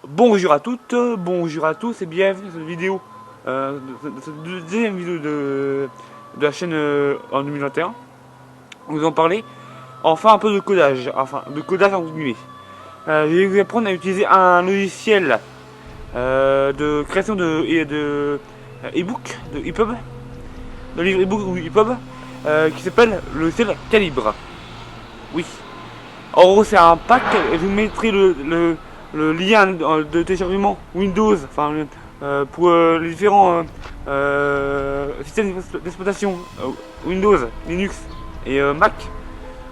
Bonjour à toutes, bonjour à tous et bienvenue dans cette vidéo, cette deuxième vidéo de la chaîne en 2021. Nous allons parler enfin un peu de codage, entre guillemets. Je vais vous apprendre à utiliser un logiciel de création de e-book, de EPUB, de livre e-book ou EPUB, qui s'appelle le logiciel Calibre. Oui. En gros, c'est un pack, je vous mettrai le lien de téléchargement Windows, pour les différents systèmes d'exploitation Windows, Linux et Mac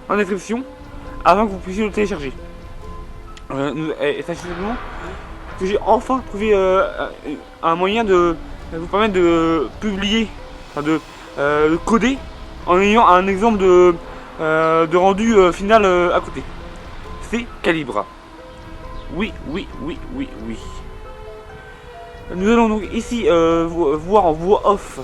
en description afin que vous puissiez le télécharger. Et sachez simplement que j'ai enfin trouvé un moyen de vous permettre de publier, de coder en ayant un exemple de rendu final à côté. C'est Calibre. Oui. Nous allons donc ici voir en voix off,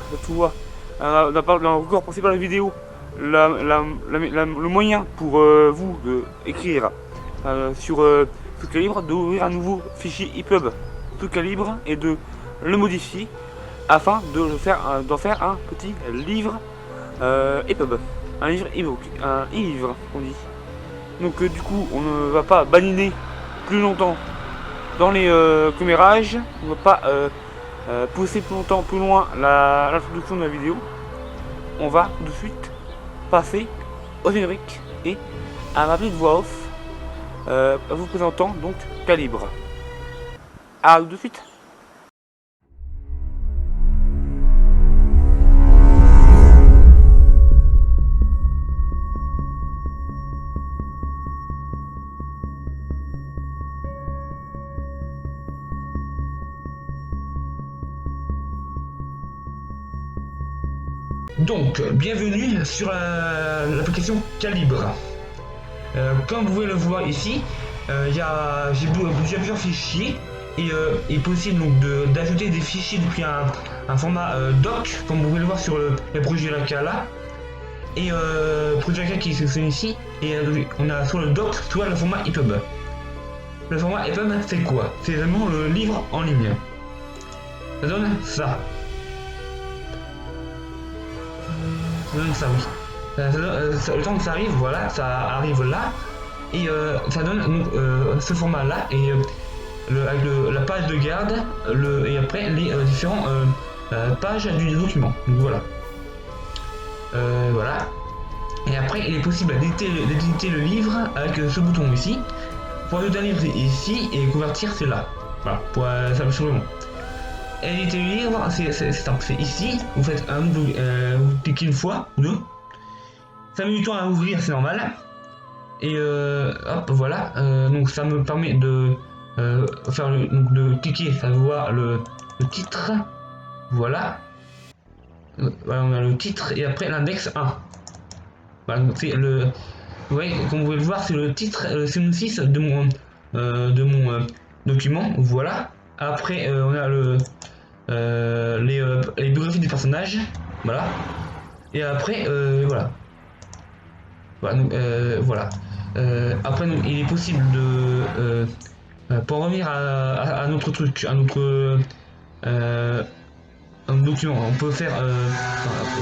dans le record principal de la vidéo, le moyen pour vous d'écrire sur tout calibre, d'ouvrir un nouveau fichier EPUB tout calibre et de le modifier afin d'en faire un petit livre EPUB, un livre e-book, un e-livre on dit. Donc du coup on ne va pas baniner plus longtemps dans les commérages, on ne va pas pousser plus loin l'introduction de la vidéo. On va tout de suite passer au générique et à ma petite voix off vous présentant donc Calibre. À tout de suite. Donc, bienvenue sur l'application Calibre. Comme vous pouvez le voir ici, j'ai plusieurs fichiers et il est possible donc d'ajouter des fichiers depuis un format doc, comme vous pouvez le voir sur le projet Laka là. Et projet Laka qui est sélectionné ici, et on a soit le doc, soit le format EPUB. Le format EPUB, c'est quoi? C'est vraiment le livre en ligne. Ça donne ça. Ça donne ça, oui. Le temps que ça arrive, voilà, ça arrive là, et ça donne donc ce format là, et avec la page de garde, et après les différentes pages du document. Donc voilà. Voilà. Et après, il est possible d'éditer le livre avec ce bouton ici. Pour ajouter un livre ici et convertir, c'est là. Voilà, pour simplement. Éditer le livre, c'est simple, c'est ici, vous faites vous cliquez une fois ou deux, ça met du temps à ouvrir, c'est normal, et hop, voilà, donc ça me permet de de cliquer, ça voit le titre, voilà, on a le titre et après l'index 1, voilà, donc c'est vous voyez, comme vous pouvez le voir, c'est le titre, synopsis de mon document, voilà, après on a les biographies des personnages, voilà, et après voilà, donc, voilà. Après donc, il est possible de pour en revenir à un autre truc, un autre document, on peut faire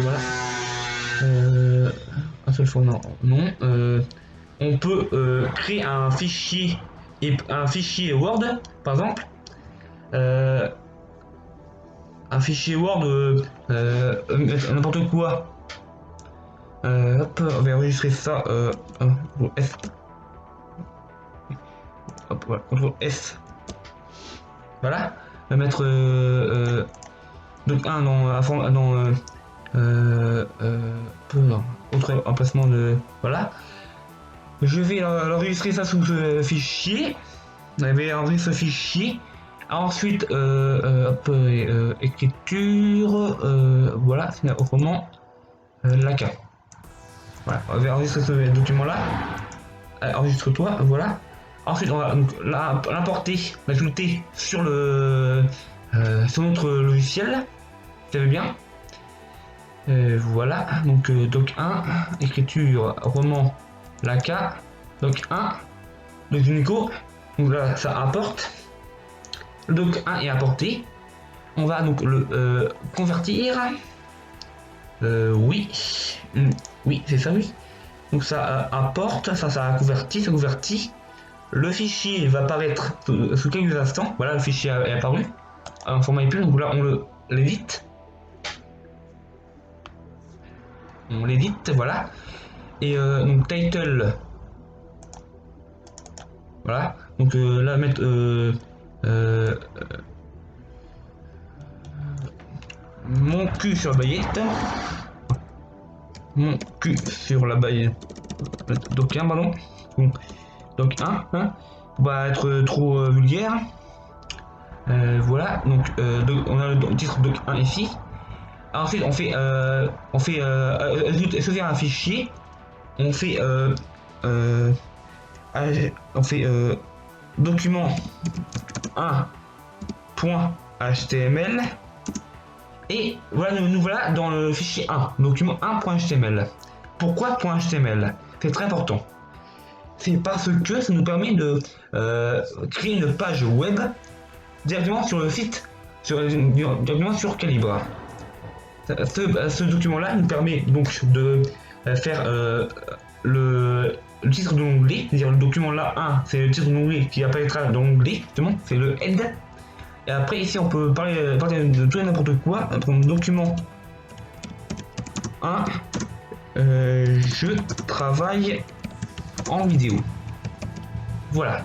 voilà, un seul format, non, on peut créer un fichier Word par exemple, un fichier Word, n'importe quoi. Hop, on va enregistrer ça. CTRL S. Hop, voilà, CTRL S. Voilà. On va mettre donc un dans autre emplacement de. Voilà. Je vais enregistrer ça sous ce fichier. Je vais enregistrer ce fichier. Ensuite, écriture, voilà, c'est autrement Laka. Voilà, on va enregistrer ce document là. Enregistre-toi, voilà. Ensuite, on va l'importer, l'ajouter sur sur notre logiciel. Ça va bien. Voilà, donc doc 1, écriture, roman, Laka, doc 1, doc Unico. Donc là, ça importe. le doc 1 est importé. On va donc le convertir. Oui. Oui, c'est ça, oui. Donc ça importe, ça a converti, ça convertit. Le fichier va apparaître sous quelques instants. Voilà, le fichier est apparu en format EPUB. Donc là, on l'édite. On l'édite, voilà. Et donc title. Voilà. Donc là, mettre mon cul sur la baguette. Mon cul sur la baguette. Donc 1, pardon. Donc 1, hein, va être trop vulgaire. Voilà, donc on a le titre doc 1 ici. Ensuite on fait associer un fichier. On fait document 1.html. Et voilà, nous voilà dans le fichier 1, document 1.html. Pourquoi .html? C'est très important. C'est parce que ça nous permet de créer une page web directement sur le site, directement sur Calibre. Ce document-là nous permet donc de faire le titre de l'onglet, c'est-à-dire le document là 1, c'est le titre de l'onglet qui apparaîtra dans l'onglet, justement, c'est le head. Et après ici on peut parler de tout et n'importe quoi, comme document 1, je travaille en vidéo. Voilà.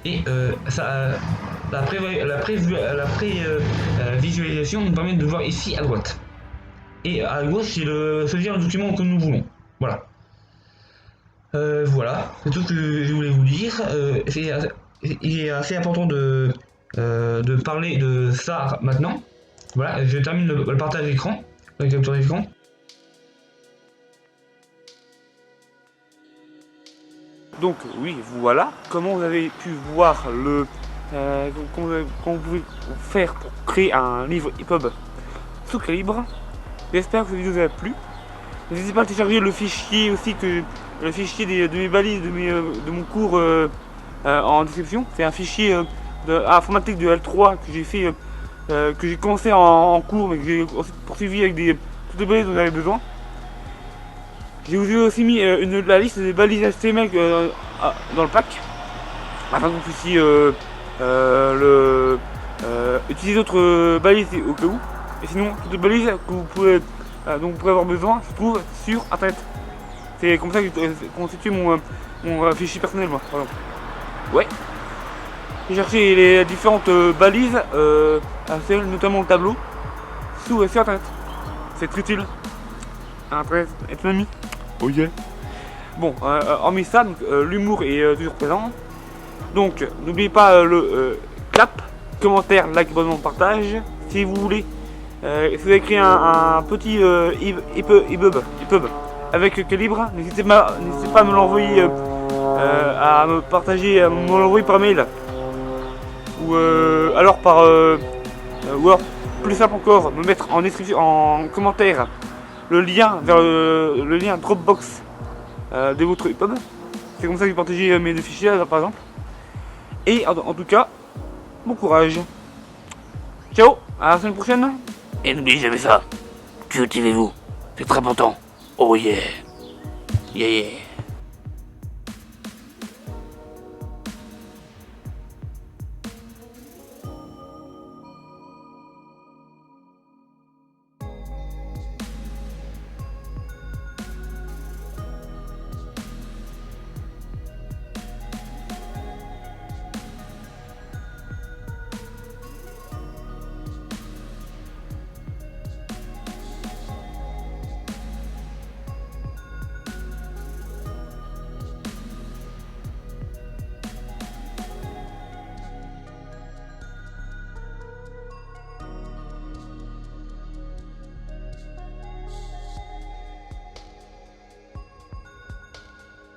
Et la prévisualisation nous permet de voir ici à droite. Et à gauche, c'est choisir le document que nous voulons. Voilà. Voilà, c'est tout ce que je voulais vous dire. Il est assez important de parler de ça maintenant. Voilà, je termine le partage d'écran, la capture d'écran. Donc oui, voilà comment vous avez pu voir comment vous pouvez faire pour créer un livre EPUB sous Calibre. J'espère que cette vidéo vous a plu. N'hésitez pas à télécharger le fichier aussi, le fichier de mes balises, de mon cours en description. C'est un fichier informatique de L3 que j'ai fait, que j'ai commencé en cours, mais que j'ai ensuite poursuivi avec toutes les balises dont j'avais besoin. J'ai aussi mis la liste des balises HTML dans le pack, afin que vous puissiez utiliser d'autres balises au cas où. Et sinon, toutes les balises que vous pouvez, dont vous pouvez avoir besoin se trouvent sur internet. C'est comme ça que j'ai constitué mon fichier personnel, moi, par exemple. Ouais. J'ai cherché les différentes balises, notamment le tableau, sur internet. C'est très utile. Internet est un ami. Oh yeah. Bon, hormis ça, l'humour est toujours présent. Donc, n'oubliez pas le clap, commentaire, like, abonnement, partage. Si vous voulez, si vous avez créé un petit EPUB avec Calibre, n'hésitez pas à me l'envoyer, à me partager, à me l'envoyer par mail. Ou alors plus simple encore, me mettre en description, en commentaire, le lien vers le lien Dropbox de votre EPUB. C'est comme ça que je partage mes deux fichiers par exemple. Et en tout cas, bon courage. Ciao, à la semaine prochaine. Et n'oubliez jamais ça, cultivez-vous, c'est très important. Oh yeah. Yeah yeah.